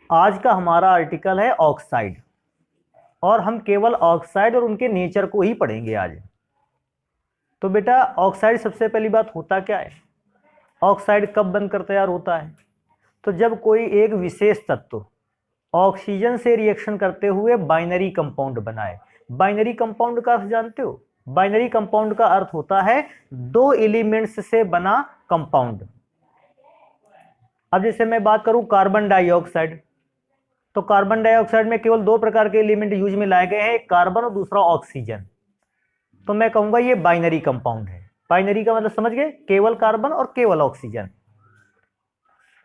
आज का हमारा आर्टिकल है ऑक्साइड, और हम केवल ऑक्साइड और उनके नेचर को ही पढ़ेंगे आज। तो बेटा ऑक्साइड सबसे पहली बात होता क्या है, ऑक्साइड कब बनकर तैयार होता है? तो जब कोई एक विशेष तत्व ऑक्सीजन से रिएक्शन करते हुए बाइनरी कंपाउंड बनाए। बाइनरी कंपाउंड का अर्थ जानते हो? बाइनरी कंपाउंड का अर्थ होता है दो एलिमेंट्स से बना कंपाउंड। अब जैसे मैं बात करूं कार्बन डाइऑक्साइड, तो कार्बन डाइऑक्साइड में केवल दो प्रकार के एलिमेंट यूज में लाए गए हैं, एक कार्बन और दूसरा ऑक्सीजन। तो मैं कहूंगा ये बाइनरी कंपाउंड है। बाइनरी का मतलब समझ गए, केवल कार्बन और केवल ऑक्सीजन।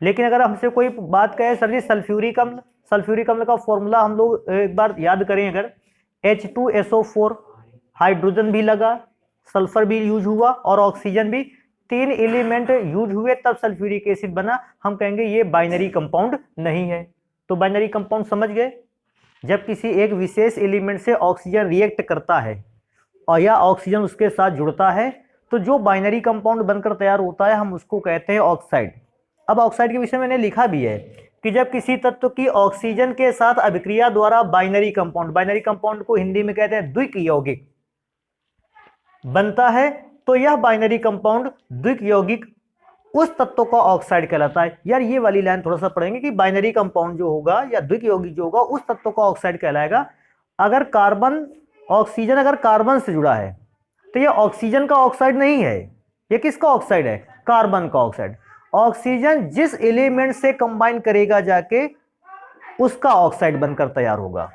लेकिन अगर हमसे कोई बात कहे सर जी सल्फ्यूरिक अम्ल, सल्फ्यूरिक अम्ल का फॉर्मूला हम लोग एक बार याद करें, अगर H2SO4, हाइड्रोजन भी लगा, सल्फर भी यूज हुआ और ऑक्सीजन भी, तीन एलिमेंट यूज हुए तब सल्फ्यूरिक एसिड बना, हम कहेंगे ये बाइनरी कंपाउंड नहीं है। तो बाइनरी कंपाउंड समझ गए, जब किसी एक विशेष एलिमेंट से ऑक्सीजन रिएक्ट करता है और या ऑक्सीजन उसके साथ जुड़ता है, तो जो बाइनरी कंपाउंड बनकर तैयार होता है हम उसको कहते हैं ऑक्साइड। अब ऑक्साइड के विषय में मैंने लिखा भी है कि जब किसी तत्व की ऑक्सीजन के साथ अभिक्रिया द्वारा बाइनरी कंपाउंड को हिंदी में कहते हैं द्विक यौगिक बनता है, तो यह बाइनरी कंपाउंड द्विक यौगिक उस तत्व का ऑक्साइड कहलाता है। यार ये वाली लाइन थोड़ा सा पढ़ेंगे कि बाइनरी कंपाउंड जो होगा या द्विक यौगिक जो होगा उस तत्व का ऑक्साइड कहलाएगा। अगर कार्बन ऑक्सीजन अगर कार्बन से जुड़ा है तो ये ऑक्सीजन का ऑक्साइड नहीं है, ये किसका ऑक्साइड है? कार्बन का ऑक्साइड। ऑक्सीजन जिस एलिमेंट से कंबाइन करेगा जाके उसका ऑक्साइड बनकर तैयार होगा।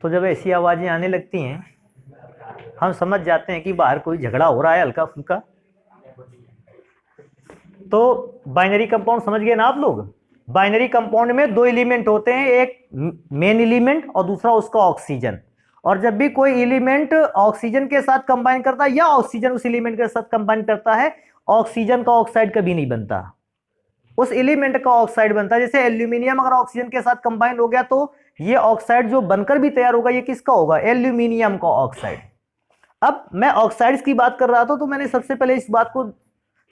तो जब ऐसी आवाजें आने लगती हैं हम समझ जाते हैं कि बाहर कोई झगड़ा हो रहा है हल्का फुल्का। तो बाइनरी कंपाउंड समझ गए ना आप लोग? बाइनरी कंपाउंड में दो एलिमेंट होते हैं, एक मेन एलिमेंट और दूसरा उसका ऑक्सीजन। और जब भी कोई एलिमेंट ऑक्सीजन के साथ कंबाइन करता है या ऑक्सीजन उस एलिमेंट के साथ कंबाइन करता है, ऑक्सीजन का ऑक्साइड कभी नहीं बनता, उस एलिमेंट का ऑक्साइड बनता है। जैसे एल्यूमिनियम अगर ऑक्सीजन के साथ कंबाइन हो गया तो ये ऑक्साइड जो बनकर भी तैयार होगा ये किसका होगा? एल्यूमिनियम का ऑक्साइड। अब मैं ऑक्साइड्स की बात कर रहा था तो मैंने सबसे पहले इस बात को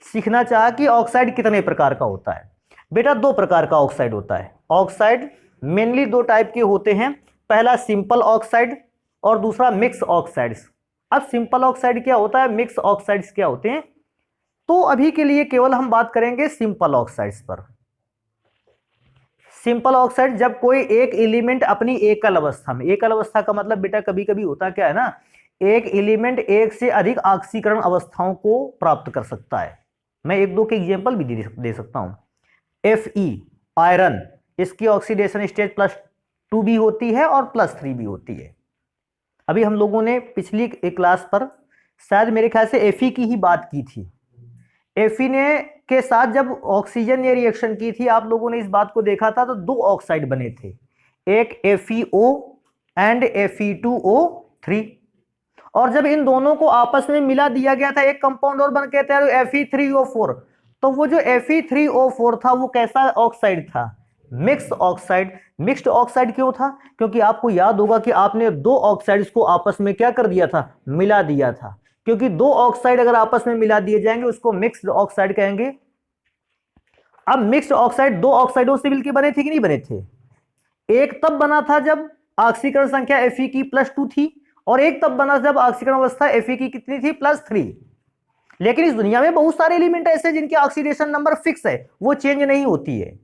सीखना चाहा कि ऑक्साइड कितने प्रकार का होता है। बेटा दो प्रकार का ऑक्साइड होता है। ऑक्साइड मेनली दो टाइप के होते हैं, पहला सिंपल ऑक्साइड और दूसरा मिक्स ऑक्साइड्स। अब सिंपल ऑक्साइड क्या होता है, मिक्स ऑक्साइड्स क्या होते हैं, तो अभी के लिए केवल हम बात करेंगे सिंपल ऑक्साइड्स पर। सिंपल ऑक्साइड जब कोई एक एलिमेंट अपनी एकल अवस्था में, एकल अवस्था का मतलब बेटा कभी कभी होता क्या है ना, एक एलिमेंट एक से अधिक ऑक्सीकरण अवस्थाओं को प्राप्त कर सकता है। मैं एक दो के एग्जांपल भी दे सकता हूं। Fe आयरन, इसकी ऑक्सीडेशन स्टेज +2 भी होती है और +3 भी होती है। अभी हम लोगों ने पिछली एक क्लास पर शायद मेरे ख्याल से Fe की ही बात की थी। Fe ने के साथ जब ऑक्सीजन ने रिएक्शन की थी, आप लोगों ने इस बात को देखा था, तो दो ऑक्साइड बने थे, एक FeO एंड Fe2O3। और जब इन दोनों को आपस में मिला दिया गया था एक कंपाउंड और बन के तैयार Fe3O4। तो वो जो Fe3O4 था वो कैसा ऑक्साइड था? Mix oxide. मिक्स्ड ऑक्साइड क्यों था? क्योंकि आपको याद होगा कि आपने दो ऑक्साइड्स को आपस में क्या कर दिया था? मिला दिया था। क्योंकि दो ऑक्साइड अगर आपस में मिला दिए जाएंगे उसको मिक्स्ड ऑक्साइड कहेंगे। अब मिक्स्ड ऑक्साइड दो ऑक्साइडों से मिलकर बने थे कि नहीं बने थे? एक तब बना था जब ऑक्सीकरण संख्या Fe की +2 थी, और एक तब बना जब ऑक्सीकरण अवस्था Fe की कितनी थी? +3। लेकिन इस दुनिया में बहुत सारे एलिमेंट ऐसे जिनकी ऑक्सीडेशन नंबर फिक्स है, वो चेंज नहीं होती है।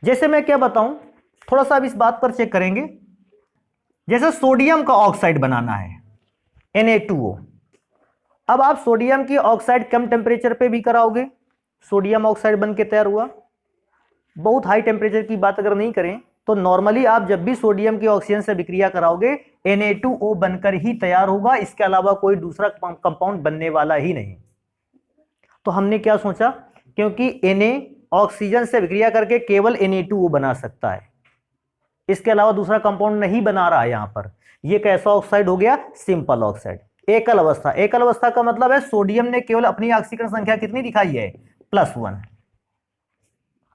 जैसे मैं क्या बताऊं, थोड़ा सा अब इस बात पर चेक करेंगे। जैसे सोडियम का ऑक्साइड बनाना है Na2O। अब आप सोडियम की ऑक्साइड कम टेम्परेचर पे भी कराओगे, सोडियम ऑक्साइड बन के तैयार हुआ। बहुत हाई टेम्परेचर की बात अगर नहीं करें तो नॉर्मली आप जब भी सोडियम की ऑक्सीजन से विक्रिया कराओगे Na2O बनकर ही तैयार होगा, इसके अलावा कोई दूसरा कंपाउंड बनने वाला ही नहीं। तो हमने क्या सोचा, क्योंकि Na ऑक्सीजन से विक्रिया करके केवल Na2O बना सकता है, इसके अलावा दूसरा कंपाउंड नहीं बना रहा है यहां पर, यह कैसा ऑक्साइड हो गया? Simple oxide. एकल अवस्था, एकल अवस्था का मतलब है सोडियम ने केवल अपनी ऑक्सीकरण संख्या कितनी दिखाई है? +1।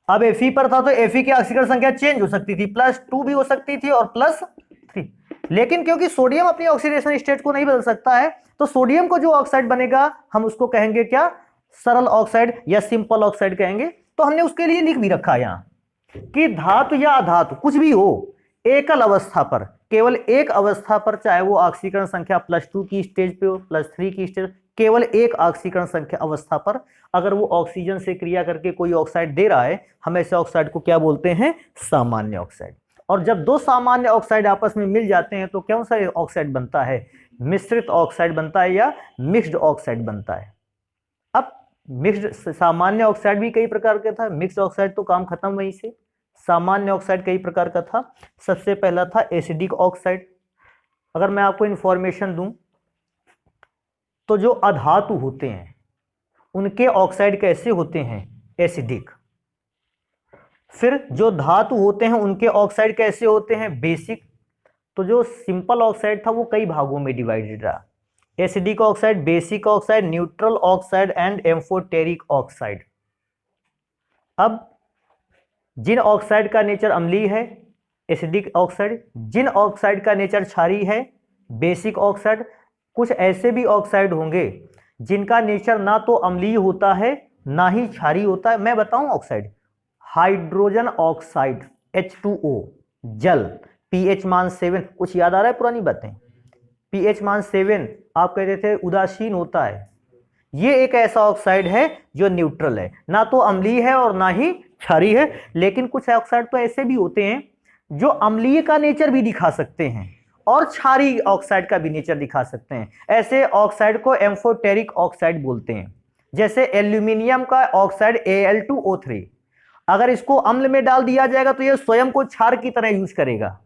अब Fe पर था तो Fe की ऑक्सीकरण संख्या चेंज हो सकती थी, +2 भी हो सकती थी और +3। लेकिन क्योंकि सोडियम अपनी ऑक्सीडेशन स्टेट को नहीं बदल सकता है, तो सोडियम को जो ऑक्साइड बनेगा हम उसको कहेंगे क्या, सरल ऑक्साइड या सिंपल ऑक्साइड कहेंगे। तो हमने उसके लिए लिख भी रखा है यहां कि धातु या अधातु कुछ भी हो, एकल अवस्था पर, केवल एक अवस्था पर, चाहे वो ऑक्सीकरण संख्या +2 की स्टेज पे हो, +3 की स्टेज, केवल एक ऑक्सीकरण संख्या अवस्था पर अगर वो ऑक्सीजन से क्रिया करके कोई ऑक्साइड दे रहा है, हम ऐसे ऑक्साइड को क्या बोलते हैं, सामान्य ऑक्साइड। और जब दो सामान्य ऑक्साइड आपस में मिल जाते हैं तो कौन सा ऑक्साइड बनता है, मिश्रित ऑक्साइड बनता है या मिक्स्ड ऑक्साइड बनता है। अब मिक्स्ड, सामान्य ऑक्साइड भी कई प्रकार का था, मिक्स्ड ऑक्साइड तो काम खत्म वहीं से। सामान्य ऑक्साइड कई प्रकार का था। सबसे पहला था एसिडिक ऑक्साइड। अगर मैं आपको इंफॉर्मेशन दूं तो जो अधातु होते हैं उनके ऑक्साइड कैसे होते हैं, एसिडिक। फिर जो धातु होते हैं उनके ऑक्साइड कैसे होते हैं, बेसिक। तो जो सिंपल ऑक्साइड था वो कई भागों में डिवाइडेड रहा, acidic oxide, basic oxide, neutral oxide and amphoteric oxide. अब जिन ऑक्साइड का नेचर अम्लीय है, एसिडिक ऑक्साइड, जिन ऑक्साइड का नेचर क्षारीय है, बेसिक ऑक्साइड। कुछ ऐसे भी ऑक्साइड होंगे जिनका नेचर ना तो अम्लीय होता है ना ही क्षारीय होता है। मैं बताऊं ऑक्साइड, हाइड्रोजन ऑक्साइड H2O, जल, pH मान 7, कुछ याद आ रहा है पुरानी बातें, pH मान 7 आप कहते थे उदासीन होता है। ये एक ऐसा ऑक्साइड है जो न्यूट्रल है, ना तो अम्लीय है और ना ही क्षारीय है। लेकिन कुछ ऑक्साइड तो ऐसे भी होते हैं जो अम्लीय का नेचर भी दिखा सकते हैं और क्षारीय ऑक्साइड का भी नेचर दिखा सकते हैं। ऐसे ऑक्साइड को एम्फोटेरिक ऑक्साइड बोलते हैं। जैसे एल्यूमिनियम का ऑक्साइड Al2O3, अगर इसको अम्ल में डाल दिया जाएगा तो ये स्वयं को क्षार की तरह यूज करेगा।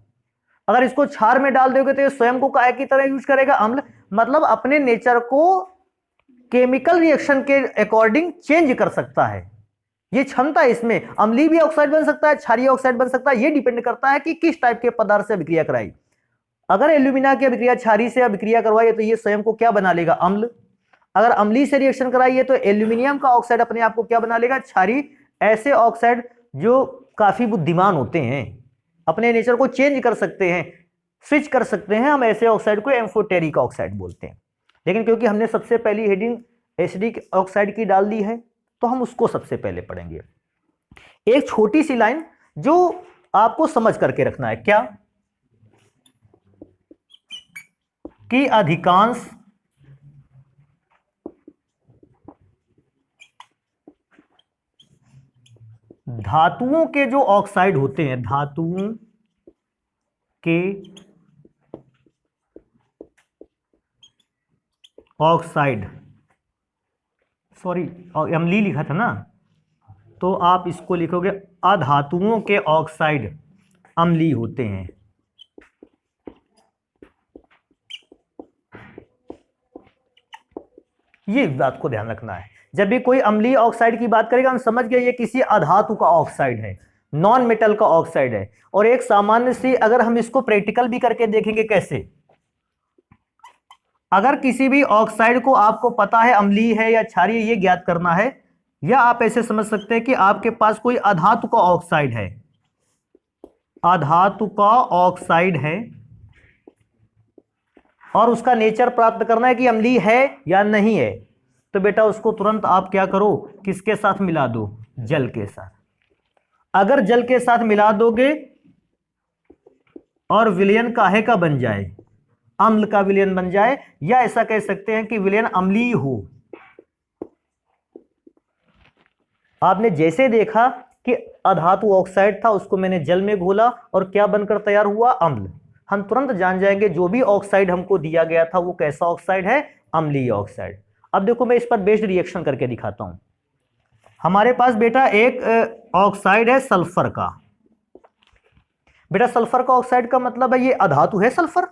अगर इसको क्षार में डाल दोगे तो ये स्वयं को काय की तरह यूज करेगा, अम्ल। मतलब अपने नेचर को केमिकल रिएक्शन के अकॉर्डिंग चेंज कर सकता है। ये क्षमता है इसमें, अम्लीय भी ऑक्साइड बन सकता है, क्षारीय ऑक्साइड बन सकता है। ये डिपेंड करता है कि किस टाइप के पदार्थ से अभिक्रिया कराई। अगर एल्यूमिना की अभिक्रिया क्षारीय से अभिक्रिया करवाई तो ये स्वयं को क्या बना लेगा, अम्ल। अगर अम्लीय से रिएक्शन कराइए तो एल्यूमिनियम का ऑक्साइड अपने आप को क्या बना लेगा, क्षारीय। ऐसे ऑक्साइड जो काफी बुद्धिमान होते हैं, अपने नेचर को चेंज कर सकते हैं, स्विच कर सकते हैं, हम ऐसे ऑक्साइड को एम्फोटेरिक ऑक्साइड बोलते हैं। लेकिन क्योंकि हमने सबसे पहली हेडिंग एसिडिक ऑक्साइड की डाल दी है तो हम उसको सबसे पहले पढ़ेंगे। एक छोटी सी लाइन जो आपको समझ करके रखना है, क्या कि अधिकांश धातुओं के जो ऑक्साइड होते हैं, धातुओं के ऑक्साइड, सॉरी अम्लीय लिखा था ना, तो आप इसको लिखोगे अधातुओं के ऑक्साइड अम्लीय होते हैं। ये बात को ध्यान रखना है। जब भी कोई अम्लीय ऑक्साइड की बात करेगा हम समझ गए ये किसी अधातु का ऑक्साइड है, नॉन मेटल का ऑक्साइड है। और एक सामान्य सी, अगर हम इसको प्रैक्टिकल भी करके देखेंगे कैसे, अगर किसी भी ऑक्साइड को आपको पता है अम्लीय है या क्षारीय, ये ज्ञात करना है, या आप ऐसे समझ सकते हैं कि आपके पास कोई अधातु का ऑक्साइड है, अधातु का ऑक्साइड है और उसका नेचर प्राप्त करना है कि अम्लीय है या नहीं है, तो बेटा उसको तुरंत आप क्या करो, किसके साथ मिला दो, जल के साथ। अगर जल के साथ मिला दोगे और विलयन काहे का बन जाए, अम्ल का विलयन बन जाए, या ऐसा कह सकते हैं कि विलयन अम्लीय हो। आपने जैसे देखा कि अधातु ऑक्साइड था, उसको मैंने जल में घोला और क्या बनकर तैयार हुआ, अम्ल। हम तुरंत जान जाएंगे जो भी ऑक्साइड हमको दिया गया था वो कैसा ऑक्साइड है, अम्लीय ऑक्साइड। अब देखो मैं इस पर बेस्ड रिएक्शन करके दिखाता हूं। हमारे पास बेटा एक ऑक्साइड है सल्फर का। बेटा सल्फर का ऑक्साइड का मतलब है ये अधातु है सल्फर,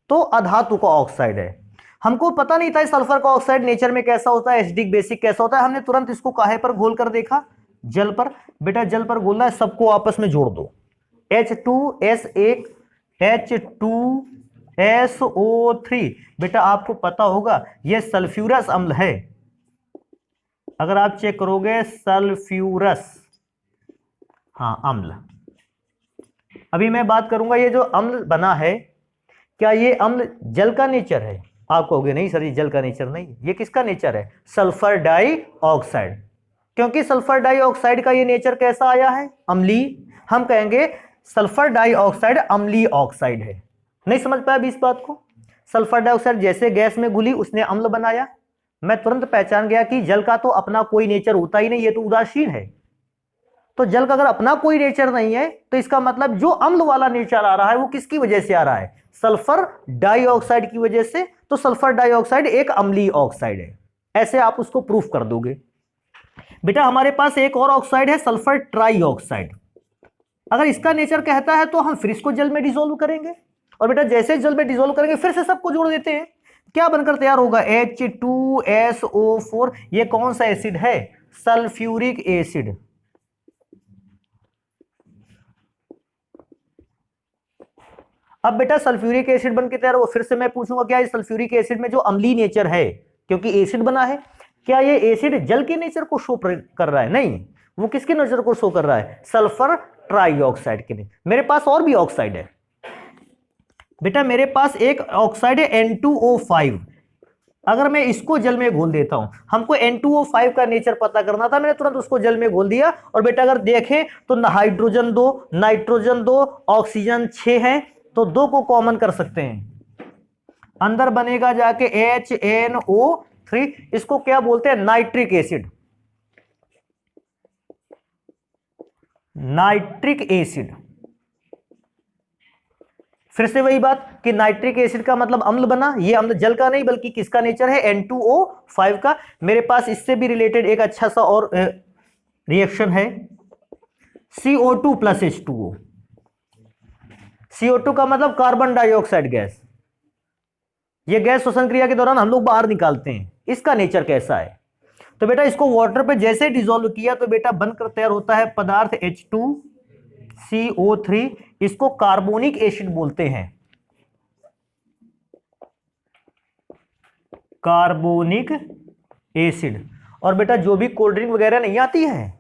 तो अधातु का ऑक्साइड है। हमको पता नहीं था सल्फर का ऑक्साइड नेचर में कैसा होता है, एसिडिक बेसिक कैसा होता है। हमने तुरंत इसको काहे पर घोल कर देखा, जल पर। बेटा जल पर घोलना है, सबको आपस में जोड़ दो, H2S1 H2SO3। बेटा आपको पता होगा यह सल्फ्यूरस अम्ल है। अगर आप चेक करोगे सल्फ्यूरस, हाँ अम्ल। अभी मैं बात करूंगा ये जो अम्ल बना है क्या ये अम्ल जल का नेचर है? आप कहोगे नहीं सर ये जल का नेचर नहीं, ये किसका नेचर है? Sulphur dioxide. क्योंकि सल्फर डाइऑक्साइड का ये नेचर कैसा आया है? अम्लीय। हम कहेंगे सल्फर डाइऑक्साइड अम्लीय ऑक्साइड है। नहीं समझ पाया अभी इस बात को? सल्फर डाइऑक्साइड जैसे गैस में घुली उसने अम्ल बनाया, मैं तुरंत पहचान गया कि जल का तो अपना कोई नेचर होता ही नहीं, ये तो उदासीन है। तो जल का अगर अपना कोई नेचर नहीं है तो इसका मतलब जो अम्ल वाला नेचर आ रहा है वो किसकी वजह से आ रहा है? सल्फर डाइऑक्साइड की वजह से। तो सल्फर डाइऑक्साइड एक अम्लीय ऑक्साइड है, ऐसे आप उसको प्रूफ कर दोगे। बेटा हमारे पास एक और ऑक्साइड है सल्फर ट्राइऑक्साइड। अगर इसका नेचर कहता है तो हम फिर इसको जल में डिसोल्व करेंगे, और बेटा जैसे जल में डिसोल्व करेंगे फिर से सबको जोड़ देते हैं, क्या बनकर तैयार होगा? H2SO4। ये कौन सा एसिड है? Sulphuric acid. अब बेटा सल्फ्यूरिक एसिड बन के तैयार हो, फिर से मैं पूछूंगा क्या इस सल्फ्यूरिक एसिड में जो अम्लीय नेचर है, क्योंकि एसिड बना है, क्या ये एसिड जल के नेचर को शो कर रहा है? नहीं, वो किसके नेचर को शो कर रहा है? सल्फर ट्राइऑक्साइड के लिए। मेरे पास और भी ऑक्साइड है बेटा, मेरे पास एक ऑक्साइड है N2O5। अगर मैं इसको जल में घोल देता हूं, हमको N2O5 का नेचर पता करना था, मैंने तुरंत उसको जल में घोल दिया। और बेटा अगर देखें तो हाइड्रोजन 2, नाइट्रोजन 2, ऑक्सीजन 6 है, तो 2 को कॉमन कर सकते हैं, अंदर बनेगा जाके HNO3। इसको क्या बोलते हैं? Nitric acid. Nitric acid. फिर से वही बात कि नाइट्रिक एसिड का मतलब अम्ल बना, ये अम्ल जल का नहीं बल्कि किसका नेचर है? N2O5 का। मेरे पास इससे भी रिलेटेड एक अच्छा सा और रिएक्शन है CO2 प्लस H2O। CO2 का मतलब कार्बन डाइऑक्साइड गैस। ये गैस श्वसन क्रिया के दौरान हम लोग बाहर निकालते हैं। इसका नेचर कैसा है? तो बेटा इसको वाटर पे जैसे डिसॉल्व किया तो बेटा बनकर तैयार होता है पदार्थ H2CO3। इसको कार्बोनिक एसिड बोलते हैं, कार्बोनिक एसिड। और बेटा जो भी कोल्ड ड्रिंक वगैरह नहीं आती है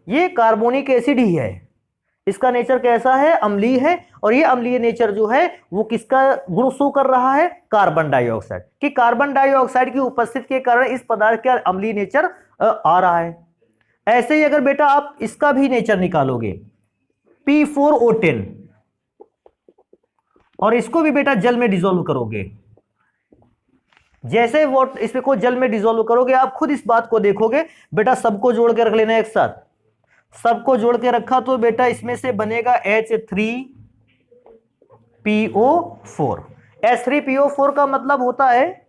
ये कार्बोनिक एसिड ही है। इसका नेचर कैसा है? अम्लीय है। और ये अम्लीय नेचर जो है वो किसका गुण शो कर रहा है? Carbon dioxide. कि कार्बन डाइऑक्साइड की उपस्थिति के कारण इस पदार्थ का अम्लीय नेचर आ रहा है। ऐसे ही अगर बेटा आप इसका भी नेचर निकालोगे P4O10 और इसको भी बेटा जल में डिसॉल्व करोगे, जैसे वो इसको जल में डिसॉल्व करोगे आप खुद इस बात को देखोगे। बेटा सबको जोड़ के रख लेना एक साथ, सबको जोड़ के रखा तो बेटा इसमें से बनेगा H3PO4। H3PO4 का मतलब होता है,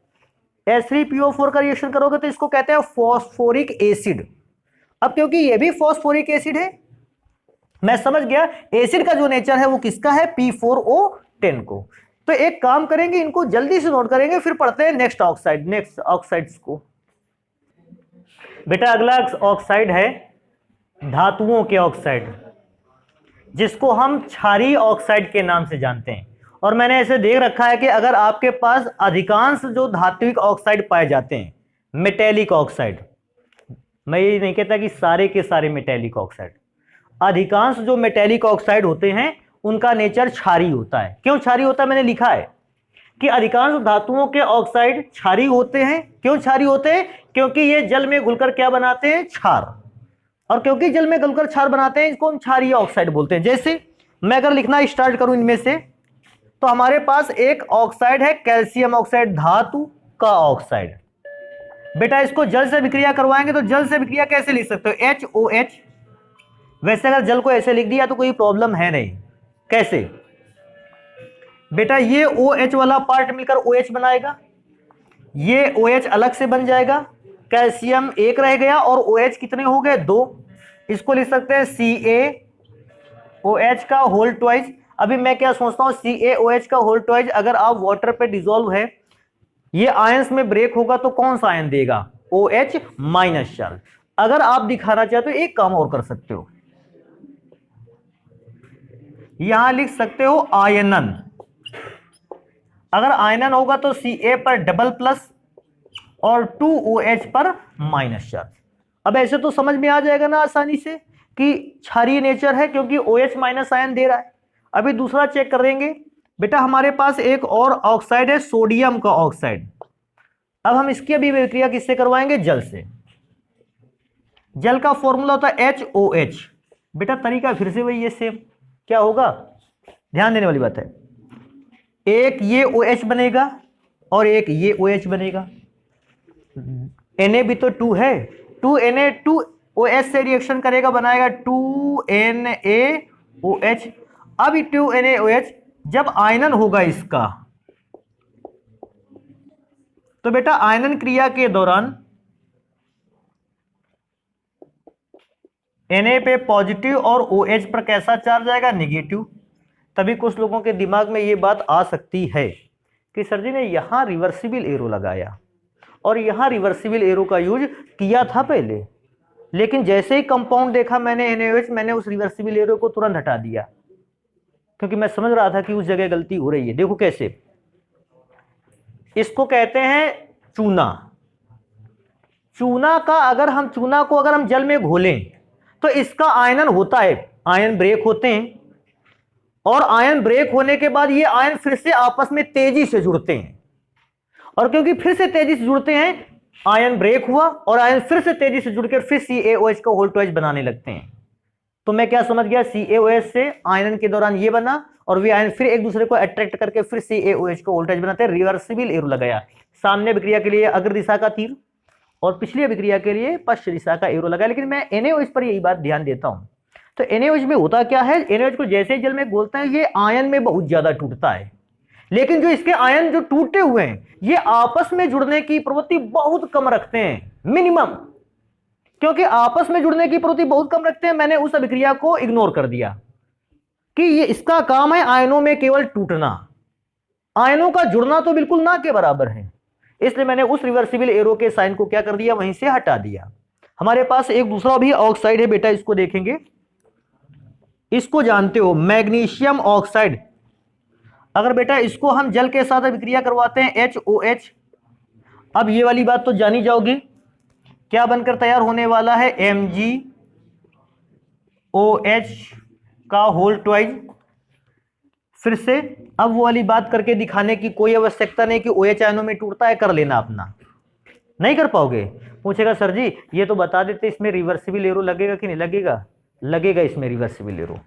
H3PO4 का रिएक्शन करोगे तो इसको कहते हैं फॉस्फोरिक एसिड। अब क्योंकि ये भी फॉस्फोरिक एसिड है, मैं समझ गया एसिड का जो नेचर है वो किसका है? P4O10 को। तो एक काम करेंगे, इनको जल्दी से नोट करेंगे, फिर पढ़ते हैं नेक्स्ट ऑक्साइड्स को। बेटा अगला ऑक्साइड है धातुओं के ऑक्साइड, जिसको हम क्षारीय ऑक्साइड के नाम से जानते हैं। और मैंने ऐसे देख रखा है कि अगर आपके पास अधिकांश जो धात्विक ऑक्साइड पाए जाते हैं, मेटेलिक ऑक्साइड, मैं ये नहीं कहता कि सारे के सारे मेटेलिक ऑक्साइड, अधिकांश जो मेटेलिक ऑक्साइड होते हैं उनका नेचर क्षारीय होता है। क्यों क्षारीय होता है? मैंने लिखा है कि अधिकांश धातुओं के ऑक्साइड क्षारीय होते हैं। क्यों क्षारीय होते हैं? क्योंकि ये जल में घुलकर क्या बनाते हैं? क्षार। और क्योंकि जल में घुलकर क्षार बनाते हैं इसको हम क्षारीय ऑक्साइड बोलते हैं। जैसे मैं अगर लिखना स्टार्ट करूं इनमें से, तो हमारे पास एक ऑक्साइड है कैल्शियम ऑक्साइड, धातु का ऑक्साइड। बेटा इसको जल से विक्रिया करवाएंगे तो जल से विक्रिया कैसे लिख सकते हो? HOH। वैसे अगर जल को ऐसे लिख दिया तो कोई प्रॉब्लम है नहीं। कैसे? बेटा ये OH वाला पार्ट मिलकर OH बनाएगा, ये OH अलग से बन जाएगा, कैल्शियम एक रह गया और OH कितने हो गए? 2। इसको लिख सकते हैं CaOH का होल ट्वाइस। अभी मैं क्या सोचता हूं, CaOH का होल ट्वाइस अगर आप वाटर पे डिसॉल्व है, ये आयंस में ब्रेक होगा तो कौन सा आयन देगा? OH minus charge. अगर आप दिखाना चाहते हो एक काम और कर सकते हो, यहां लिख सकते हो आयनन। अगर आयनन होगा तो Ca पर डबल प्लस और 2OH पर माइनस चार्ज। अब ऐसे तो समझ में आ जाएगा ना आसानी से कि क्षारीय नेचर है क्योंकि OH माइनस आयन दे रहा है। अभी दूसरा चेक करेंगे, बेटा हमारे पास एक और ऑक्साइड है, सोडियम का ऑक्साइड। अब हम इसकी अभी विक्रिया किससे करवाएंगे? जल से। जल का फॉर्मूला होता है HOH। बेटा तरीका फिर से वही है सेम। क्या होगा? ध्यान देने वाली बात है, एक ये OH बनेगा और एक ये OH बनेगा। Na भी तो 2 है, 2Na2OH से रिएक्शन करेगा, बनाएगा 2NaOH। अब 2NaOH जब आयनन होगा इसका, तो बेटा आयनन क्रिया के दौरान Na पे पॉजिटिव और OH पर कैसा चार्ज आएगा? नेगेटिव। तभी कुछ लोगों के दिमाग में ये बात आ सकती है कि सर जी ने यहां रिवर्सिबल एरो लगाया और यहां रिवर्सिबल एरो का यूज किया था पहले, लेकिन जैसे ही कंपाउंड देखा मैंने NaOH, मैंने उस रिवर्सिबल एरो को तुरंत हटा दिया, क्योंकि मैं समझ रहा था कि उस जगह गलती हो रही है। देखो कैसे, इसको कहते हैं चूना। चूना का अगर हम चूना को अगर हम जल में घोलें तो इसका आयनन होता है, आयन ब्रेक होते हैं, और आयन ब्रेक होने के बाद ये आयन फिर से आपस में तेजी से जुड़ते हैं, और क्योंकि फिर से तेजी से जुड़ते हैं, आयन ब्रेक हुआ और आयन फिर से तेजी से जुड़कर फिर CaOH का वोल्टेज बनाने लगते हैं। तो मैं क्या समझ गया? CaOH से आयनन के दौरान ये बना और वे आयन फिर एक दूसरे को अट्रैक्ट करके फिर CaOH को वोल्टेज बनाते हैं। रिवर्सिबल एरो लगाया। सामने विक्रिया के लिए अग्र दिशा का तीर और पिछली विक्रिया के लिए पश्चिम दिशा का एरो लगाया। लेकिन मैं NaOH पर यही बात ध्यान देता हूं। तो NaOH में होता क्या है? NaOH को जैसे ही जल में घोलते हैं ये आयन में बहुत ज्यादा टूटता है, लेकिन जो इसके आयन जो टूटे हुए हैं ये आपस में जुड़ने की प्रवृत्ति बहुत कम रखते हैं, मिनिमम। क्योंकि आपस में जुड़ने की प्रवृत्ति बहुत कम रखते हैं, मैंने उस अभिक्रिया को इग्नोर कर दिया कि ये इसका काम है आयनों में केवल टूटना, आयनों का जुड़ना तो बिल्कुल ना के बराबर है। इसलिए मैंने उस रिवर्सिबल एरो के साइन को क्या कर दिया? वहीं से हटा दिया। हमारे पास एक दूसरा भी ऑक्साइड है बेटा, इसको देखेंगे। इसको जानते हो, मैग्नीशियम ऑक्साइड। अगर बेटा इसको हम जल के साथ विक्रिया करवाते हैं HOH, अब ये वाली बात तो जानी जाओगी, क्या बनकर तैयार होने वाला है? MgOH का होल ट्वाइज। फिर से अब वो वाली बात करके दिखाने की कोई आवश्यकता नहीं कि OH आयनों में टूटता है, कर लेना अपना। नहीं कर पाओगे? पूछेगा सर जी ये तो बता देते इसमें रिवर्सिबल एरो लगेगा कि नहीं लगेगा? लगेगा इसमें रिवर्सिबल एरो।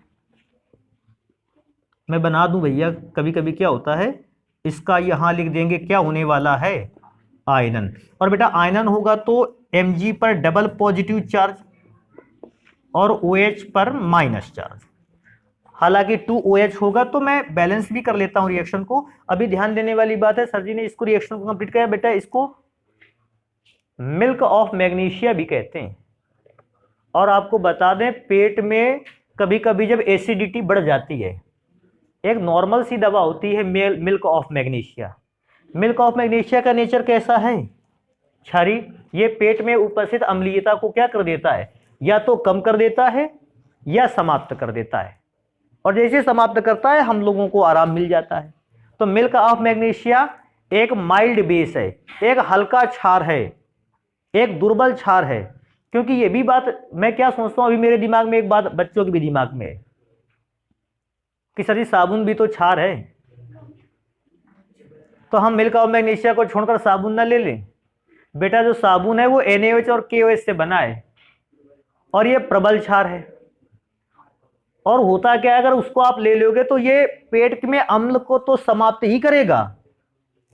मैं बना दूं भैया, कभी कभी क्या होता है, इसका यहां लिख देंगे क्या होने वाला है? आयनन। और बेटा आयनन होगा तो Mg पर डबल पॉजिटिव चार्ज और OH पर माइनस चार्ज। हालांकि 2OH होगा तो मैं बैलेंस भी कर लेता हूं रिएक्शन को। अभी ध्यान देने वाली बात है, सर जी ने इसको रिएक्शन को कंप्लीट किया। बेटा इसको मिल्क ऑफ मैग्नीशिया भी कहते हैं। और आपको बता दें, पेट में कभी कभी जब एसिडिटी बढ़ जाती है, एक नॉर्मल सी दवा होती है milk of magnesia. Milk of magnesia का नेचर कैसा है? क्षारी। ये पेट में उपस्थित अम्लीयता को क्या कर देता है? या तो कम कर देता है या समाप्त कर देता है, और जैसे समाप्त करता है हम लोगों को आराम मिल जाता है। तो मिल्क ऑफ मैग्नीशिया एक माइल्ड बेस है, एक हल्का क्षार है, एक दुर्बल क्षार है। क्योंकि ये भी बात मैं क्या सोचता हूं, अभी मेरे दिमाग में एक बात बच्चों के भी दिमाग में है कि सर जी साबुन भी तो क्षार है, तो हम मिल्क ऑफ मैग्नीशिया को छोड़कर साबुन ना ले लें? बेटा जो साबुन है वो NaOH और KOH से बना है और ये प्रबल क्षार है। और होता क्या है, अगर उसको आप ले लोगे तो ये पेट में अम्ल को तो समाप्त ही करेगा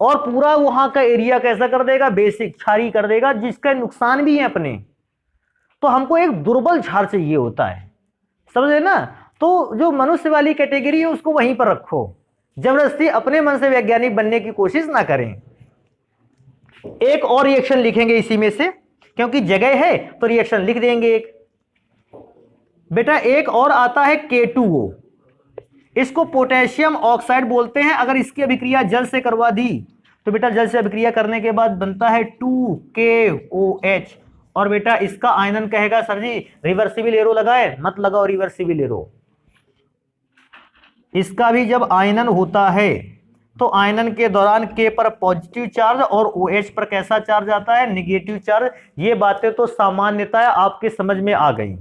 और पूरा वहां का एरिया कैसा कर देगा? बेसिक क्षारी कर देगा, जिसका नुकसान भी है अपने। तो हमको एक दुर्बल क्षार चाहिए होता है, समझे ना? तो जो मनुष्य वाली कैटेगरी है उसको वहीं पर रखो, जबरदस्ती अपने मन से वैज्ञानिक बनने की कोशिश ना करें। एक और रिएक्शन लिखेंगे इसी में से, क्योंकि जगह है तो रिएक्शन लिख देंगे एक। बेटा एक और आता है K2O, इसको पोटेशियम ऑक्साइड बोलते हैं। अगर इसकी अभिक्रिया जल से करवा दी तो बेटा जल से अभिक्रिया करने के बाद बनता है 2KOH। और बेटा इसका आयनन कहेगा सर जी रिवर्सिबल एरो लगाए, मत लगाओ रिवर्सिबल एरो। इसका भी जब आयनन होता है तो आयनन के दौरान K पर पॉजिटिव चार्ज और OH पर कैसा चार्ज आता है? Negative charge. ये बातें तो सामान्यतः आपके समझ में आ गई,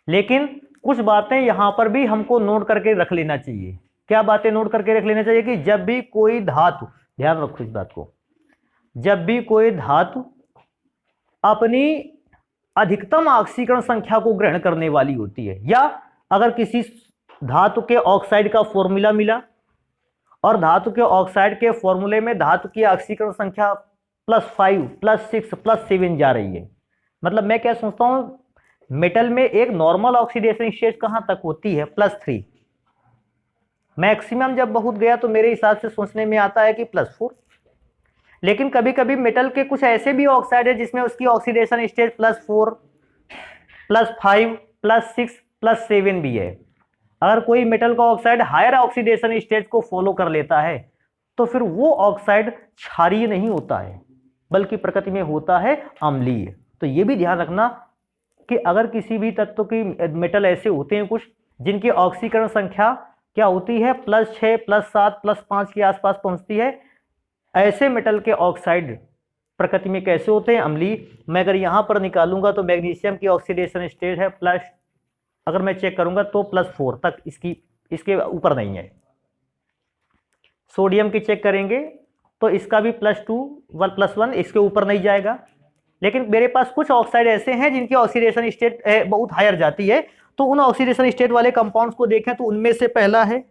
लेकिन कुछ बातें यहां पर भी हमको नोट करके रख लेना चाहिए। क्या बातें नोट करके रख लेना चाहिए कि जब भी कोई धातु, ध्यान रखो इस बात को, जब भी कोई धातु अपनी अधिकतम ऑक्सीकरण संख्या को ग्रहण करने वाली होती है, या अगर किसी धातु के ऑक्साइड का फॉर्मूला मिला और धातु के ऑक्साइड के फॉर्मूले में धातु की ऑक्सीकरण संख्या +5, +6, +7 जा रही है, मतलब मैं क्या सोचता हूं, मेटल में एक नॉर्मल ऑक्सीडेशन स्टेज कहां तक होती है, +3। मैक्सिमम जब बहुत गया तो मेरे हिसाब से सोचने में आता है कि +4। लेकिन कभी कभी मेटल के कुछ ऐसे भी ऑक्साइड है जिसमें उसकी ऑक्सीडेशन स्टेज +4, +5, +6, +7 भी है। अगर कोई मेटल का ऑक्साइड हायर ऑक्सीडेशन स्टेज को फॉलो कर लेता है तो फिर वो ऑक्साइड क्षारीय नहीं होता है, बल्कि प्रकृति में होता है अम्लीय। तो ये भी ध्यान रखना कि अगर किसी भी तत्व की मेटल ऐसे होते हैं कुछ जिनकी ऑक्सीकरण संख्या क्या होती है, +6, +7, +5 के आसपास पहुंचती है, ऐसे मेटल के ऑक्साइड प्रकृति में कैसे होते हैं, अम्लीय। मैं अगर यहां पर निकालूंगा तो मैग्नीशियम की ऑक्सीडेशन स्टेज है अगर मैं चेक करूंगा तो +4 तक, इसके ऊपर नहीं है। सोडियम की चेक करेंगे तो इसका भी +2, +1, इसके ऊपर नहीं जाएगा। लेकिन मेरे पास कुछ ऑक्साइड ऐसे हैं जिनकी ऑक्सीडेशन स्टेट बहुत हायर जाती है, तो उन ऑक्सीडेशन स्टेट वाले कंपाउंड्स को देखें तो उनमें से पहला है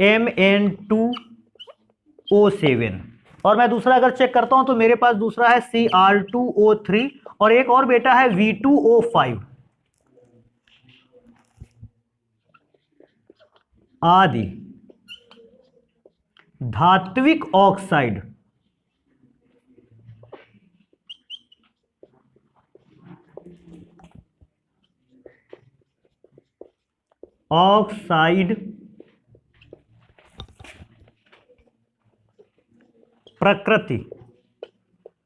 Mn2O7, और मैं दूसरा अगर चेक करता हूं तो मेरे पास दूसरा है Cr2O3, और एक और बेटा है V2O5 आदि धात्विक ऑक्साइड प्रकृति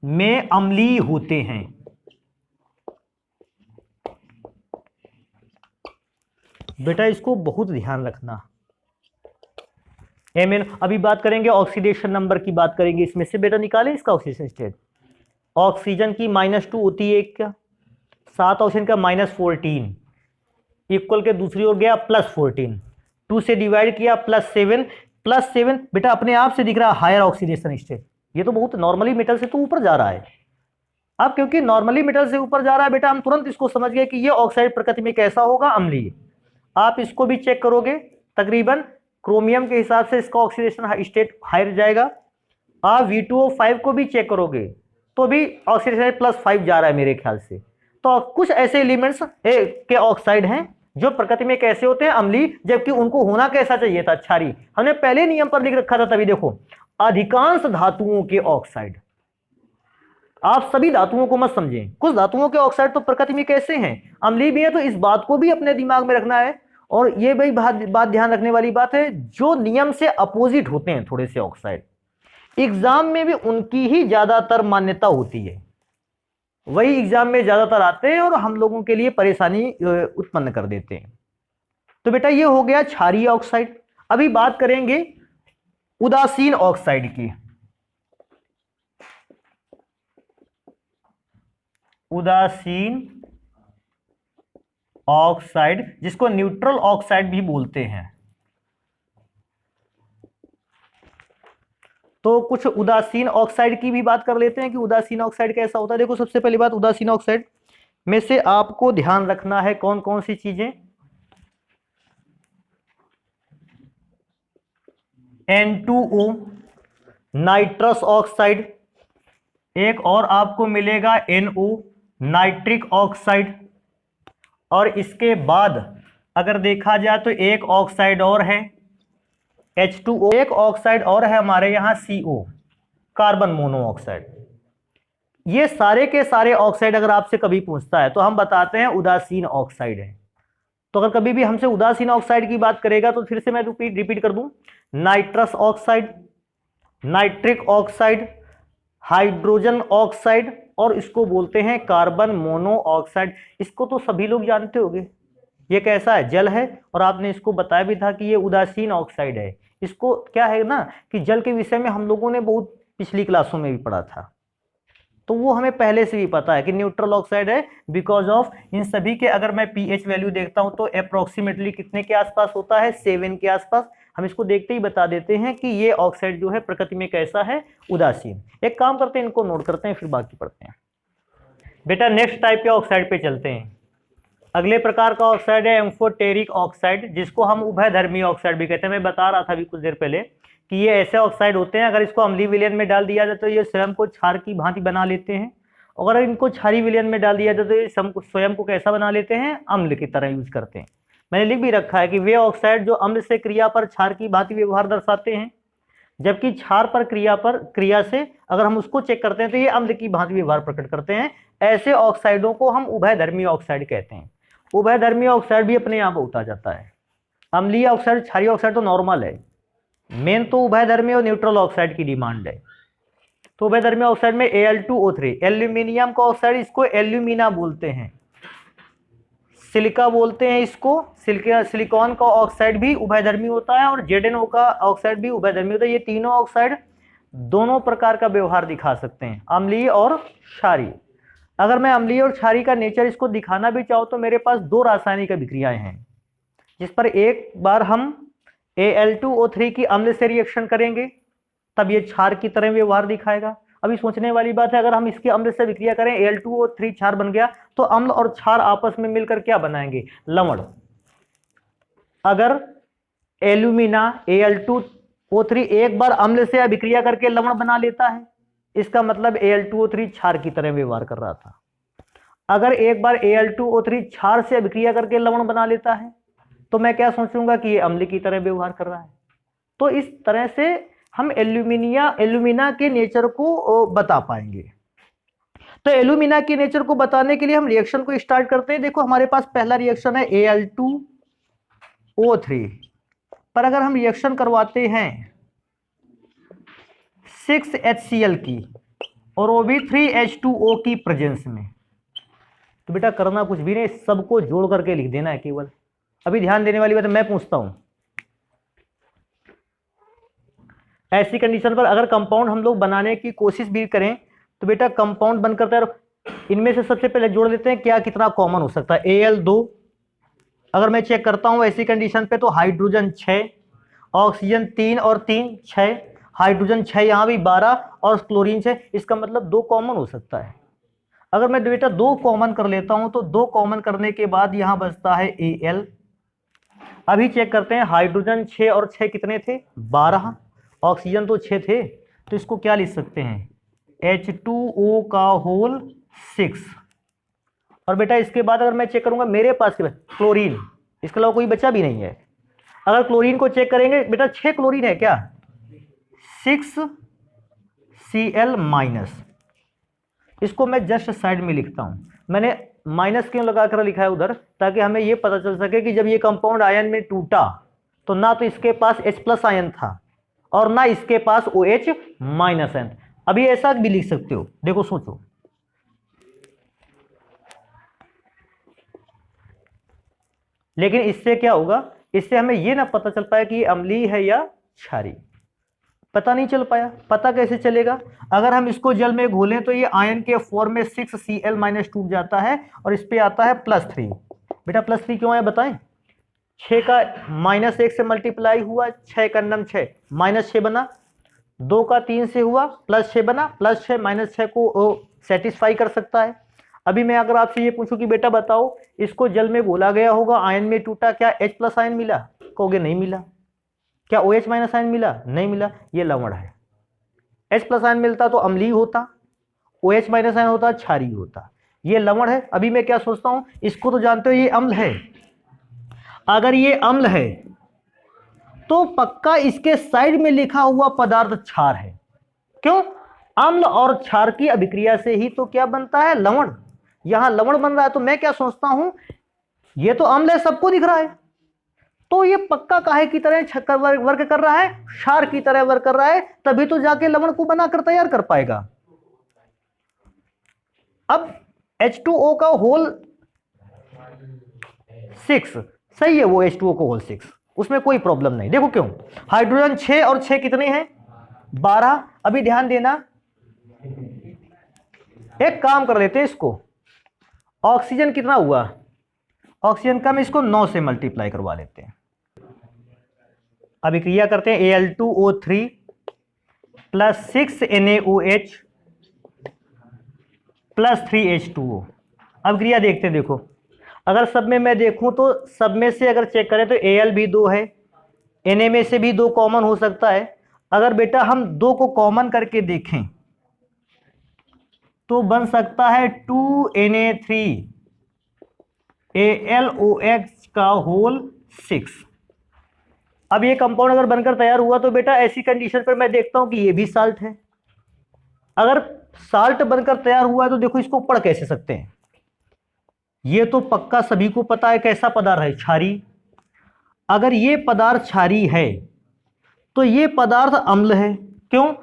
में अम्लीय होते हैं। बेटा इसको बहुत ध्यान रखना। Mn, अभी बात करेंगे ऑक्सीडेशन नंबर की, बात करेंगे इसमें से। बेटा निकालें इसका ऑक्सीडेशन स्टेट। ऑक्सीजन की -2 होती है, क्या 7 ऑक्सीजन का -14, इक्वल के दूसरी ओर गया +14, 2 से डिवाइड किया +7 बेटा अपने आप से दिख रहा है हायर ऑक्सीडेशन स्टेट। ये तो बहुत नॉर्मली मेटल से तो ऊपर जा रहा है। अब क्योंकि नॉर्मली मेटल से ऊपर जा रहा है बेटा, हम तुरंत इसको समझ गए कि ये ऑक्साइड प्रकृति में कैसा होगा, अम्लीय। आप इसको भी चेक करोगे, तकरीबन क्रोमियम के हिसाब से इसका ऑक्सीडेशन स्टेट हायर जाएगा। आप V2O5 को भी चेक करोगे तो भी ऑक्सीडेशन +5 जा रहा है मेरे ख्याल से। तो कुछ ऐसे एलिमेंट्स के ऑक्साइड हैं जो प्रकृति में कैसे होते हैं, अम्लीय, जबकि उनको होना कैसा चाहिए था, क्षारीय। हमने पहले नियम पर लिख रखा था, तभी देखो अधिकांश धातुओं के ऑक्साइड, आप सभी धातुओं को मत समझें, कुछ धातुओं के ऑक्साइड तो प्रकृति में कैसे हैं, अम्लीय भी है। तो इस बात को भी अपने दिमाग में रखना है। और ये भाई बात ध्यान रखने वाली बात है, जो नियम से अपोजिट होते हैं थोड़े से ऑक्साइड, एग्जाम में भी उनकी ही ज्यादातर मान्यता होती है, वही एग्जाम में ज्यादातर आते हैं और हम लोगों के लिए परेशानी उत्पन्न कर देते हैं। तो बेटा ये हो गया क्षारीय ऑक्साइड। अभी बात करेंगे उदासीन ऑक्साइड की। उदासीन ऑक्साइड, जिसको न्यूट्रल ऑक्साइड भी बोलते हैं। तो कुछ उदासीन ऑक्साइड की भी बात कर लेते हैं कि उदासीन ऑक्साइड कैसा होता है। देखो सबसे पहली बात, उदासीन ऑक्साइड में से आपको ध्यान रखना है कौन कौन सी चीजें। N2O नाइट्रस ऑक्साइड, एक और आपको मिलेगा NO नाइट्रिक ऑक्साइड, और इसके बाद अगर देखा जाए तो एक ऑक्साइड और है H2O, एक ऑक्साइड और है हमारे यहाँ CO कार्बन मोनोऑक्साइड। ये सारे के सारे ऑक्साइड अगर आपसे कभी पूछता है तो हम बताते हैं उदासीन ऑक्साइड है। तो अगर कभी भी हमसे उदासीन ऑक्साइड की बात करेगा तो फिर से मैं रिपीट कर दूं, nitrous oxide, nitric oxide, hydrogen oxide, और इसको बोलते हैं कार्बन मोनोऑक्साइड। इसको तो सभी लोग जानते होंगे, ये कैसा है, जल है, और आपने इसको बताया भी था कि ये उदासीन ऑक्साइड है। इसको क्या है ना कि जल के विषय में हम लोगों ने बहुत पिछली क्लासों में भी पढ़ा था। तो वो हमें पहले से भी पता है कि न्यूट्रल ऑक्साइड है, बिकॉज ऑफ इन सभी के अगर मैं पीएच वैल्यू देखता हूं तो अप्रोक्सीमेटली कितने के आसपास होता है, 7 के आसपास। हम इसको देखते ही बता देते हैं कि ये ऑक्साइड जो है प्रकृति में कैसा है, उदासीन। एक काम करते हैं, इनको नोट करते हैं फिर बाकी पढ़ते हैं। बेटा नेक्स्ट टाइप के ऑक्साइड पे चलते हैं। अगले प्रकार का ऑक्साइड है एम्फोटेरिक ऑक्साइड, जिसको हम उभयधर्मी ऑक्साइड भी कहते हैं। मैं बता रहा था अभी कुछ देर पहले कि ये ऐसे ऑक्साइड होते हैं, अगर इसको अम्लीय विलयन में डाल दिया जाए तो ये स्वयं को क्षार की भांति बना लेते हैं, और अगर इनको क्षारीय विलयन में डाल दिया जाए तो ये स्वयं को कैसा बना लेते हैं, अम्ल की तरह यूज करते हैं। मैंने लिख भी रखा है कि वे ऑक्साइड जो अम्ल से क्रिया पर क्षार की भांति व्यवहार दर्शाते हैं, जबकि क्षार पर क्रिया से अगर हम उसको चेक करते हैं तो ये अम्ल की भांति व्यवहार प्रकट करते हैं। ऐसे ऑक्साइडों को हम उभयधर्मी ऑक्साइड कहते हैं। उभयधर्मी ऑक्साइड भी अपने आप होता जाता है। अम्लीय ऑक्साइड, क्षारीय ऑक्साइड तो नॉर्मल है, मेन तो उभयधर्मी और न्यूट्रल ऑक्साइड की डिमांड है। तो उभयधर्मी ऑक्साइड में Al2O3 एल्यूमिनियम का ऑक्साइड, इसको एल्यूमिना बोलते हैं, सिलिका बोलते हैं इसको, सिलिकॉन का ऑक्साइड भी उभयधर्मी होता है और ZnO का ऑक्साइड भी उभयधर्मी होता है। ये तीनों ऑक्साइड दोनों प्रकार का व्यवहार दिखा सकते हैं, अम्लीय और क्षारीय। अगर मैं अम्लीय और क्षारीय का नेचर इसको दिखाना भी चाहूँ तो मेरे पास दो रासायनिक अभिक्रियाएं हैं, जिस पर एक बार हम Al2O3 की अम्ल से रिएक्शन करेंगे तब ये क्षार की तरह व्यवहार दिखाएगा। अभी सोचने वाली बात है, अगर हम इसके अम्ल से विक्रिया करें, Al2O3 क्षार बन गया, तो अम्ल और क्षार आपस में मिलकर क्या बनाएंगे, लवण। अगर एल्यूमिना Al2O3 एक बार अम्ल से अभिक्रिया करके लवण बना लेता है, इसका मतलब Al2O3 क्षार की तरह व्यवहार कर रहा था। अगर एक बार Al2O3 क्षार से अभिक्रिया करके लवण बना लेता है तो मैं क्या सोचूंगा कि ये अम्ल की तरह व्यवहार कर रहा है। तो इस तरह से हम एल्यूमिना के नेचर को बता पाएंगे। तो एल्यूमिना के नेचर को बताने के लिए हम रिएक्शन को स्टार्ट करते हैं। देखो हमारे पास पहला रिएक्शन है Al2O3 पर अगर हम रिएक्शन करवाते हैं 6HCl की और वो भी 3H2O की प्रेजेंस में, तो बेटा करना कुछ भी नहीं, सबको जोड़ करके लिख देना है केवल। अभी ध्यान देने वाली बात है, मैं पूछता हूं ऐसी कंडीशन पर अगर कंपाउंड हम लोग बनाने की कोशिश भी करें तो बेटा कंपाउंड बन करता है, इनमें से सबसे पहले जोड़ लेते हैं क्या कितना कॉमन हो सकता है। Al2 अगर मैं चेक करता हूं ऐसी कंडीशन पे तो हाइड्रोजन 6, ऑक्सीजन 3 और 3 6, हाइड्रोजन 6 यहां भी 12 और क्लोरीन 6, इसका मतलब 2 कॉमन हो सकता है। अगर मैं बेटा 2 कॉमन कर लेता हूं तो 2 कॉमन करने के बाद यहां बचता है Al। अभी चेक करते हैं, हाइड्रोजन 6 और 6 कितने थे, 12, ऑक्सीजन तो 6 थे, तो इसको क्या लिख सकते हैं, H2O का होल 6। और बेटा इसके बाद अगर मैं चेक करूंगा मेरे पास क्लोरीन, इसके अलावा कोई बचा भी नहीं है। अगर क्लोरीन को चेक करेंगे बेटा 6 क्लोरीन है क्या, 6Cl-, इसको मैं जस्ट साइड में लिखता हूं। मैंने माइनस क्यों लगाकर लिखा है उधर, ताकि हमें यह पता चल सके कि जब ये कंपाउंड आयन में टूटा तो ना तो इसके पास H+ आयन था और ना इसके पास OH- आयन। अभी ऐसा भी लिख सकते हो, देखो सोचो, लेकिन इससे क्या होगा, इससे हमें यह ना पता चल पाया कि ये अम्लीय है या क्षारीय, पता नहीं चल पाया। पता कैसे चलेगा, अगर हम इसको जल में घोलें तो ये आयन के फॉर्म में 6Cl- टूट जाता है और इस पे आता है +3। बेटा +3 क्यों आया बताएं, 6 का -1 से मल्टीप्लाई हुआ, 6 का नम 6 -6 बना, 2 का 3 से हुआ +6 बना, +6 -6 को सेटिस्फाई कर सकता है। अभी मैं अगर आपसे ये पूछूं कि बेटा बताओ इसको जल में घोला गया होगा, आयन में टूटा, क्या H+ आयन मिला, कहोगे नहीं मिला। क्या OH- आयन मिला, नहीं मिला, ये लवण है। H+ आयन मिलता तो अम्लीय होता, OH- आयन होता क्षारीय होता, ये लवण है। अभी मैं क्या सोचता हूं, इसको तो जानते हो ये अम्ल है, अगर ये अम्ल है तो पक्का इसके साइड में लिखा हुआ पदार्थ क्षार है। क्यों, अम्ल और क्षार की अभिक्रिया से ही तो क्या बनता है, लवण। यहां लवण बन रहा है तो मैं क्या सोचता हूं, ये तो अम्ल है, सबको दिख रहा है, तो ये पक्का काहे की तरह वर्क कर रहा है, क्षार की तरह वर्क कर रहा है, तभी तो जाके लवण को बनाकर तैयार कर पाएगा। अब H2O का होल 6 सही है, वो H2O का होल 6, उसमें कोई प्रॉब्लम नहीं। देखो क्यों, हाइड्रोजन 6 और 6 कितने हैं, 12। अभी ध्यान देना, एक काम कर लेते हैं, इसको ऑक्सीजन कितना हुआ, ऑक्सीजन का हम इसको 9 से मल्टीप्लाई करवा लेते हैं। अभिक्रिया करते हैं Al2O3 plus 6NaOH plus 3H2O। अब क्रिया देखते हैं, देखो अगर सब में मैं देखूं तो सब में से अगर चेक करें तो Al भी 2 है, Na में से भी 2 कॉमन हो सकता है। अगर बेटा हम 2 को कॉमन करके देखें तो बन सकता है 2Na3AlOH का होल 6। अब ये कंपाउंड अगर बनकर तैयार हुआ तो बेटा ऐसी कंडीशन पर मैं देखता हूं कि ये भी साल्ट है। अगर साल्ट बनकर तैयार हुआ है तो देखो इसको पढ़ कैसे सकते हैं, ये तो पक्का सभी को पता है कैसा पदार्थ है, क्षारीय। अगर ये पदार्थ क्षारीय है तो ये पदार्थ अम्ल है। क्यों?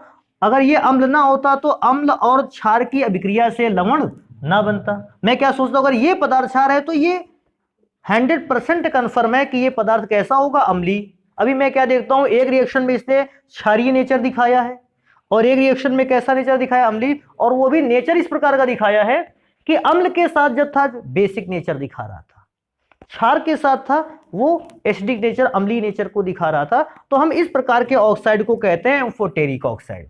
अगर ये अम्ल ना होता तो अम्ल और क्षार की अभिक्रिया से लवण ना बनता। मैं क्या सोचता हूं, अगर ये पदार्थ क्षार है तो ये 100% कन्फर्म है कि ये पदार्थ कैसा होगा, अम्लीय। अभी मैं क्या देखता हूं, एक रिएक्शन में इसने क्षारीय नेचर दिखाया है और एक रिएक्शन में कैसा नेचर दिखाया, अम्लीय। और वो भी नेचर इस प्रकार का दिखाया है कि अम्ल के साथ जब था बेसिक नेचर दिखा रहा था, क्षार के साथ था वो एसिडिक नेचर, अम्लीय नेचर को दिखा रहा था। तो हम इस प्रकार के ऑक्साइड को कहते हैं एम्फोटेरिक ऑक्साइड।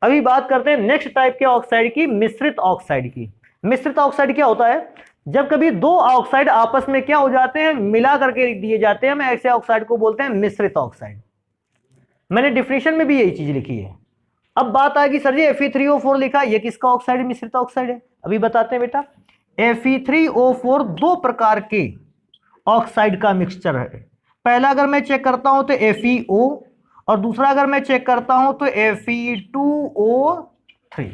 अभी बात करते हैं नेक्स्ट टाइप के ऑक्साइड की, मिश्रित ऑक्साइड की। मिश्रित ऑक्साइड क्या होता है, जब कभी 2 ऑक्साइड आपस में क्या हो जाते हैं, मिला करके दिए जाते हैं, हम ऐसे ऑक्साइड को बोलते हैं मिश्रित ऑक्साइड। मैंने डिफिनेशन में भी यही चीज लिखी है। अब बात आएगी सर जी Fe3O4 लिखा, ये किसका ऑक्साइड है, मिश्रित ऑक्साइड है। अभी बताते हैं बेटा, Fe3O4 2 प्रकार के ऑक्साइड का मिक्सचर है। पहला अगर मैं चेक करता हूं तो FeO और दूसरा अगर मैं चेक करता हूं तो Fe2O3।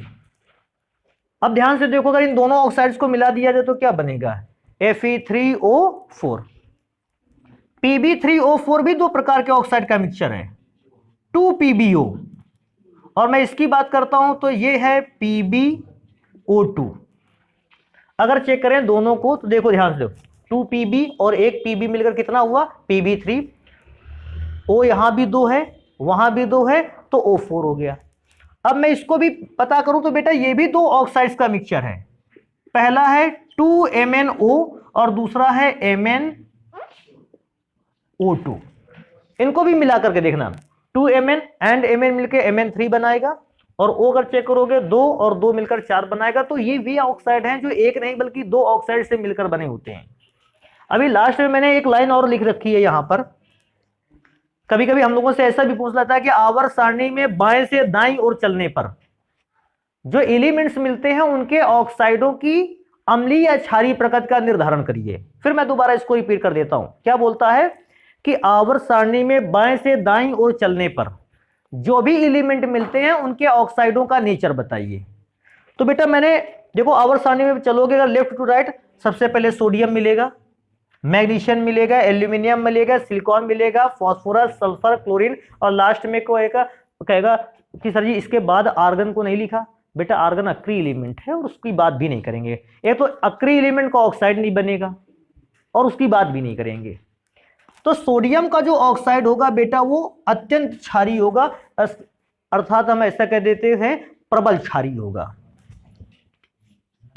अब ध्यान से देखो, अगर इन दोनों ऑक्साइड्स को मिला दिया जाए तो क्या बनेगा, Fe3O4। Pb3O4 भी 2 प्रकार के ऑक्साइड का मिक्सचर है, 2PbO। और मैं इसकी बात करता हूं तो ये है PbO2। अगर चेक करें दोनों को तो देखो ध्यान से, 2Pb और एक Pb मिलकर कितना हुआ, Pb3। O यहां भी 2 है, वहां भी 2 है, तो O4 हो गया। अब मैं इसको भी पता करूं तो बेटा ये भी 2 ऑक्साइड्स का मिक्सचर है। पहला है 2MnO और दूसरा है MnO2। इनको भी मिला करके देखना, 2Mn एंड Mn मिलकर Mn3 बनाएगा और O अगर चेक करोगे 2 और 2 मिलकर 4 बनाएगा। तो ये वे ऑक्साइड हैं जो एक नहीं बल्कि 2 ऑक्साइड से मिलकर बने होते हैं। अभी लास्ट में मैंने एक लाइन और लिख रखी है यहां पर। कभी कभी हम लोगों से ऐसा भी पूछ लेता है कि आवर्त सारणी में बाएं से दाईं ओर चलने पर जो एलिमेंट्स मिलते हैं उनके ऑक्साइडों की अम्लीय या क्षारीय प्रकृति का निर्धारण करिए। फिर मैं दोबारा इसको रिपीट कर देता हूं, क्या बोलता है कि आवर्त सारणी में बाएं से दाईं ओर चलने पर जो भी एलिमेंट मिलते हैं उनके ऑक्साइडों का नेचर बताइए। तो बेटा मैंने देखो, आवर्त सारणी में चलोगे अगर लेफ्ट टू राइट, सबसे पहले सोडियम मिलेगा, मैग्नीशियम मिलेगा, एल्यूमिनियम मिलेगा, सिलिकॉन मिलेगा, फास्फोरस, सल्फर, क्लोरीन, और लास्ट में कहेगा कि सर जी इसके बाद आर्गन को नहीं लिखा। बेटा आर्गन अक्रिय एलिमेंट है और उसकी बात भी नहीं करेंगे। एक तो अक्रिय एलिमेंट का ऑक्साइड नहीं बनेगा और उसकी बात भी नहीं करेंगे। तो सोडियम का जो ऑक्साइड होगा बेटा वो अत्यंत क्षारीय होगा, अर्थात हम ऐसा कह देते हैं प्रबल क्षारीय होगा।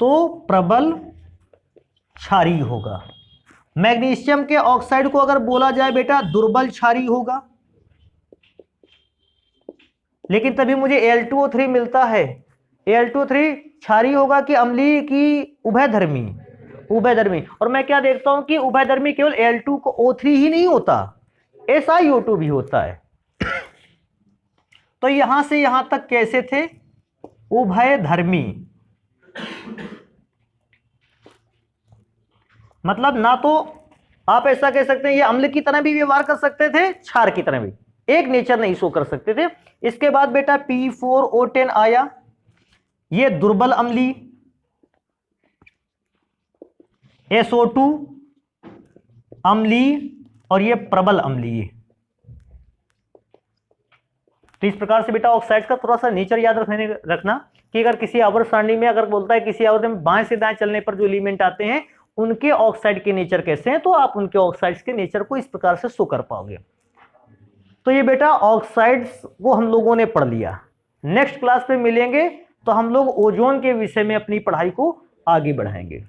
तो प्रबल क्षारीय होगा। मैग्नीशियम के ऑक्साइड को अगर बोला जाए बेटा दुर्बल क्षारीय होगा, लेकिन तभी मुझे Al2O3 मिलता है। Al2O3 क्षारीय होगा कि अम्लीय की उभयधर्मी, उभयधर्मी। और मैं क्या देखता हूं कि उभयधर्मी केवल Al2O3 ही नहीं होता, SiO2 भी होता है। तो यहां से यहां तक कैसे थे, उभयधर्मी। मतलब ना तो आप ऐसा कह सकते हैं ये अम्ल की तरह भी व्यवहार कर सकते थे, क्षार की तरह भी, एक नेचर नहीं शो कर सकते थे। इसके बाद बेटा P4O10 आया, ये दुर्बल अम्लीय, SO2 अम्लीय और ये प्रबल अम्लीय। तो इस प्रकार से बेटा ऑक्साइड का थोड़ा सा नेचर याद रखना कि अगर किसी आवर्त सारणी में अगर बोलता है किसी आवर्त में बाएं से दाएं चलने पर जो एलिमेंट आते हैं उनके ऑक्साइड के नेचर कैसे हैं, तो आप उनके ऑक्साइड्स के नेचर को इस प्रकार से शो कर पाओगे। तो ये बेटा ऑक्साइड्स को हम लोगों ने पढ़ लिया। नेक्स्ट क्लास पे मिलेंगे तो हम लोग ओजोन के विषय में अपनी पढ़ाई को आगे बढ़ाएंगे।